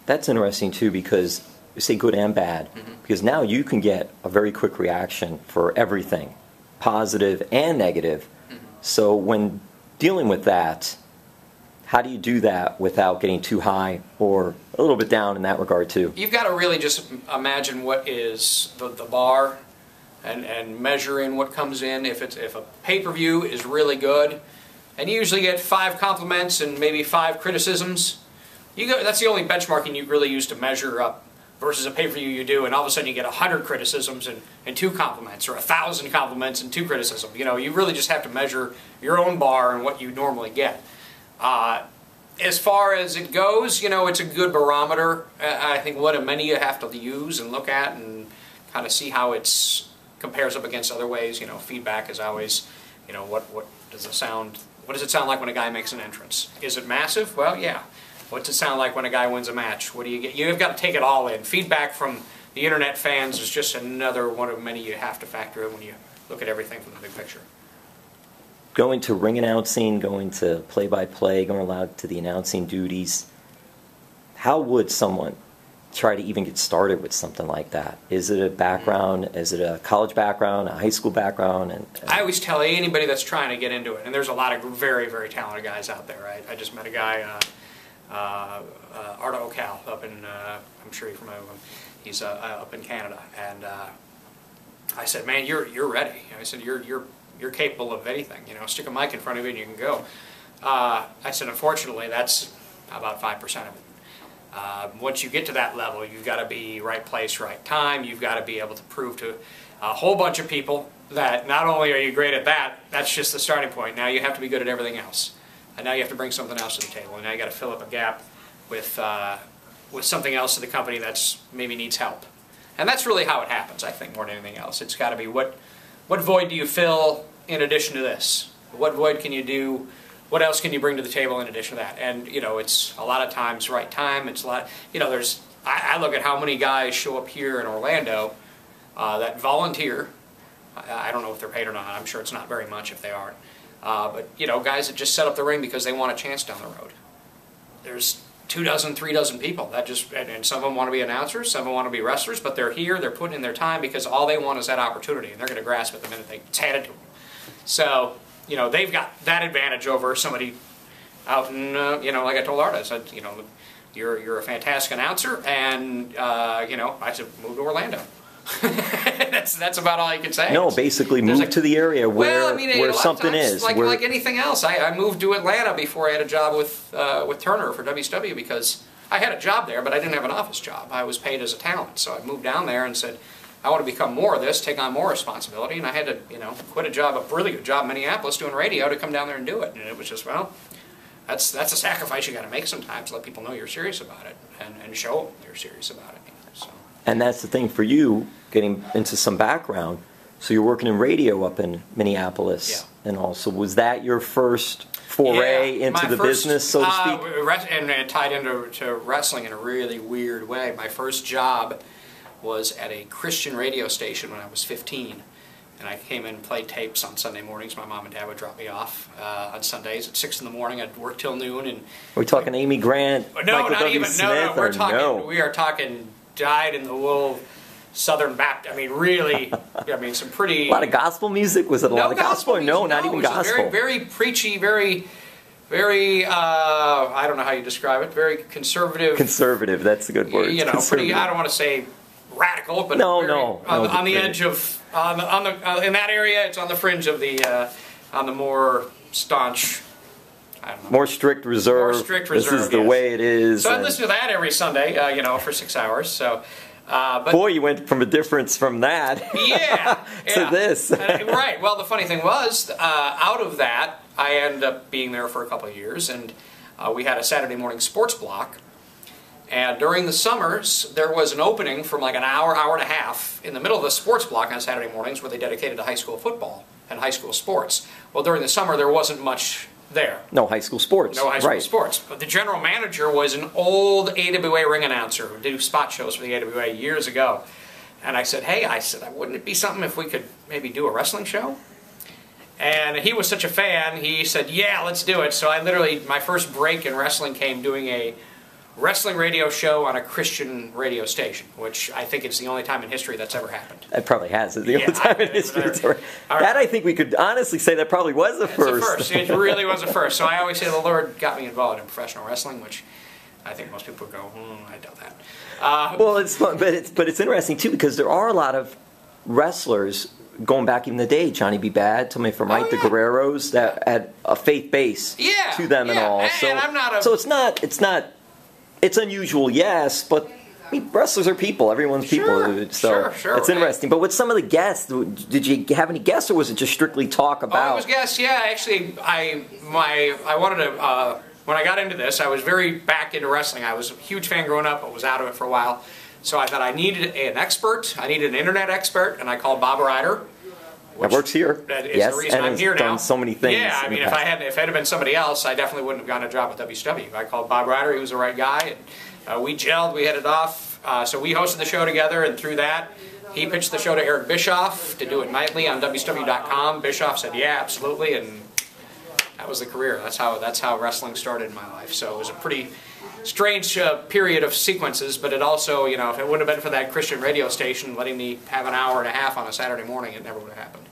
That's interesting too, because you say good and bad, because now you can get a very quick reaction for everything, positive and negative. So when dealing with that, how do you do that without getting too high or a little bit down in that regard too? You've got to really just imagine what is the bar and measuring what comes in. If a pay-per-view is really good, and you usually get 5 compliments and maybe 5 criticisms, that's the only benchmarking you really use to measure up versus a pay-per-view you do, and all of a sudden you get 100 criticisms and 2 compliments, or 1,000 compliments and 2 criticisms. You know, you really just have to measure your own bar and what you normally get. As far as it goes, you know, it's a good barometer. I think what many you have to use and look at and kind of see how it compares up against other ways. You know, feedback is always, you know, what does it sound like when a guy makes an entrance? Is it massive? Well, yeah. What's it sound like when a guy wins a match? What do you get? You've got to take it all in. Feedback from the internet fans is just another one of many you have to factor in when you look at everything from the big picture. Going to ring announcing, going to play-by-play, going out to the announcing duties, how would someone try to even get started with something like that? Is it a background? Is it a college background, a high school background? And I always tell anybody that's trying to get into it, and there's a lot of very, very talented guys out there. I just met a guy, Arda Ocal, up in, I'm sure you're familiar with him. He's up in Canada, and I said, man, you're ready. I said, you're capable of anything. You know, stick a mic in front of you and you can go. I said, unfortunately, that's about 5% of it. Once you get to that level, you've got to be right place, right time. You've got to be able to prove to a whole bunch of people that not only are you great at that, that's just the starting point. Now you have to be good at everything else. And now you have to bring something else to the table. And now you got to fill up a gap with something else to the company that's maybe needs help. And that's really how it happens, I think, more than anything else. It's got to be what void do you fill in addition to this? What void can you do? What else can you bring to the table in addition to that? And, you know, it's a lot of times right time. It's a lot, you know, I look at how many guys show up here in Orlando that volunteer. I don't know if they're paid or not. I'm sure it's not very much if they aren't. But, you know, guys that just set up the ring because they want a chance down the road. There's 2 dozen, 3 dozen people that just, and some of them want to be announcers, some of them want to be wrestlers, but they're here, they're putting in their time because all they want is that opportunity, and they're going to grasp it the minute it's handed to them. So, you know, they've got that advantage over somebody out in, you know, like I told Arda, I said, you know, you're a fantastic announcer, and, you know, I said, move to Orlando. that's about all I can say. No, basically move to the area where, where something is. Like anything else, I moved to Atlanta before I had a job with Turner for WCW because I had a job there, but I didn't have an office job. I was paid as a talent, so I moved down there and said, I want to become more of this, take on more responsibility, and I had to, you know, quit a really good job in Minneapolis doing radio to come down there and do it. And it was just, well, that's a sacrifice you got to make sometimes. Let people know you're serious about it and show them you're serious about it. So. And that's the thing for you, getting into some background. So you're working in radio up in Minneapolis, and also was that your first foray into the business, so to speak? And it tied into wrestling in a really weird way. My first job was at a Christian radio station when I was 15. And I came in and played tapes on Sunday mornings. My mom and dad would drop me off on Sundays at 6 in the morning. I'd work till noon. And are we talking Amy Grant? No, Michael not W. even. Smith, no. We are talking dyed-in-the-wool Southern Baptist. I mean, really. I mean, some pretty. A lot of gospel music. Was it a lot of gospel? Music, no, not even gospel. Very, very preachy. Very. I don't know how you describe it. Very conservative. Conservative. That's a good word. You know, pretty. I don't want to say radical, but on the edge of in that area, it's on the fringe of the on the more staunch. I don't know. More strict reserve. More strict reserve. This is the way it is. So I listen to that every Sunday, you know, for 6 hours. So, but boy, you went from a difference from that. To this. Right. Well, the funny thing was, out of that, I ended up being there for a couple of years, and we had a Saturday morning sports block. And during the summers, there was an opening from like an hour, hour and a half in the middle of the sports block on Saturday mornings where they dedicated to high school football and high school sports. Well, during the summer, there wasn't much there. No high school sports. No high school sports. But the general manager was an old AWA ring announcer who did spot shows for the AWA years ago. And I said, hey, wouldn't it be something if we could maybe do a wrestling show? And he was such a fan, he said, yeah, let's do it. So I literally, my first break in wrestling came doing a wrestling radio show on a Christian radio station, which I think it's the only time in history that's ever happened. It probably has. It's the only time in history it's ever. That I think we could honestly say that probably was the first. It's the first. It really was the first. So I always say the Lord got me involved in professional wrestling, which I think most people would go, I doubt that. Well, it's fun, but it's interesting too because there are a lot of wrestlers going back in the day, Johnny B. Bad, tell me if I'm right, the Guerreros that had a faith base to them and all. So, and I'm not so it's unusual, yes, but I mean, wrestlers are people. Everyone's people. So it's interesting. But with some of the guests, did you have any guests, or was it just strictly talk about? Oh, it was guests. Yeah, actually, I wanted to. When I got into this, I was very back into wrestling. I was a huge fan growing up, but was out of it for a while. So I thought I needed an expert. I needed an internet expert, and I called Bob Ryder. That works here. That is the reason I'm here now. Done so many things. Yeah, I mean, if it had been somebody else, I definitely wouldn't have gotten a job at WCW. I called Bob Ryder. He was the right guy. And, we gelled. We hit it off. So we hosted the show together, and through that, he pitched the show to Eric Bischoff to do it nightly on WCW.com. Bischoff said, "Yeah, absolutely," and that was the career. That's how wrestling started in my life. So it was a pretty strange period of sequences, but it also, if it wouldn't have been for that Christian radio station letting me have an hour and a half on a Saturday morning, it never would have happened.